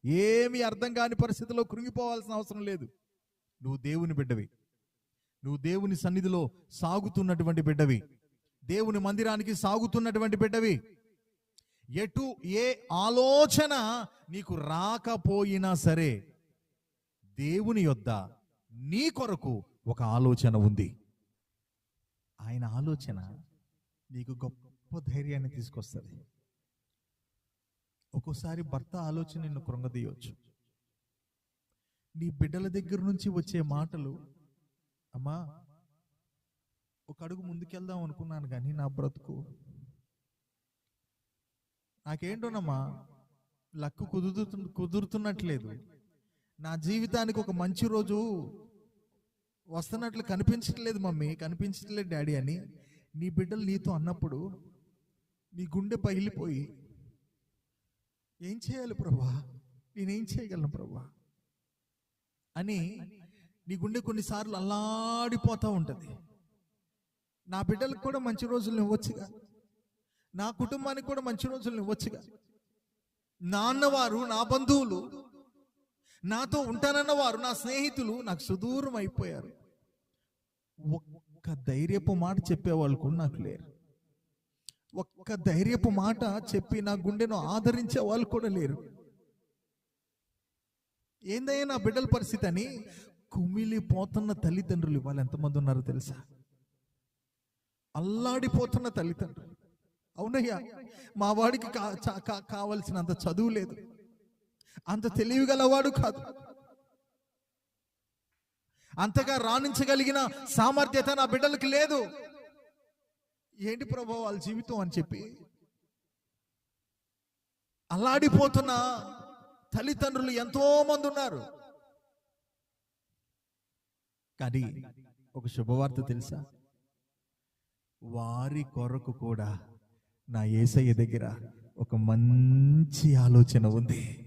ఏమి అర్థం కాని పరిస్థితిలో కృంగిపోవాల్సిన అవసరం లేదు. నువ్వు దేవుని బిడ్డవి, నువ్వు దేవుని సన్నిధిలో సాగుతున్నటువంటి బిడ్డవి, దేవుని మందిరానికి సాగుతున్నటువంటి బిడ్డవి. ఏ ఆలోచన నీకు రాకపోయినా సరే దేవుని యొద్ద నీ కొరకు ఒక ఆలోచన ఉంది. ఆయన ఆలోచన నీకు గొప్ప ధైర్యాన్ని తీసుకొస్తుంది. ఒక్కోసారి భర్త ఆలోచన నిన్ను కృంగదీయవచ్చు. నీ బిడ్డల దగ్గర నుంచి వచ్చే మాటలు, అమ్మా ఒక అడుగు ముందుకెళ్దాం అనుకున్నాను కానీ నా బ్రతుకు నాకేంటోనమ్మా లక్కు కుదురుతున్నట్లేదు, నా జీవితానికి ఒక మంచి రోజు వస్తున్నట్లు కనిపించట్లేదు మమ్మీ, కనిపించట్లేదు డాడీ అని నీ బిడ్డలు నీతో అన్నప్పుడు నీ గుండె పగిలిపోయి ఏం చేయాలి ప్రభా, నేనేం చేయగలను ప్రభా అని నీ గుండె కొన్నిసార్లు అల్లాడిపోతూ ఉంటుంది. నా బిడ్డలకు కూడా మంచి రోజులు ఇవ్వచ్చుగా, నా కుటుంబానికి కూడా మంచి రోజులు ఇవ్వచ్చుగా. నా అన్నవారు, నా బంధువులు, నాతో ఉంటానన్నవారు, నా స్నేహితులు నాకు సుదూరం అయిపోయారు. ఒక్క ధైర్యపు మాట చెప్పేవాళ్ళు కూడా నాకు లేరు. ఒక్క ధైర్యపు మాట చెప్పి నా గుండెను ఆదరించే వాళ్ళు కూడా లేరు. ఏందయ్యా నా బిడ్డల పరిస్థితి అని కుమిలిపోతున్న తల్లిదండ్రులు ఇవాళ ఎంతమంది ఉన్నారో తెలుసా? అల్లాడిపోతున్న తల్లిదండ్రులు. అవునయ్యా, మా వాడికి కావలసినంత చదువు లేదు, అంత తెలివిగలవాడు కాదు, అంతగా రాణించగలిగిన సామర్థ్యత నా బిడ్డలకి లేదు. ఏంటి ప్రభు వాళ్ళ జీవితం అని చెప్పి అల్లాడిపోతున్న తల్లిదండ్రులు ఎంతో మంది ఉన్నారు. కానీ ఒక శుభవార్త తెలుసా? వారి కొరకు కూడా నా యేసయ్య దగ్గర ఒక మంచి ఆలోచన ఉంది.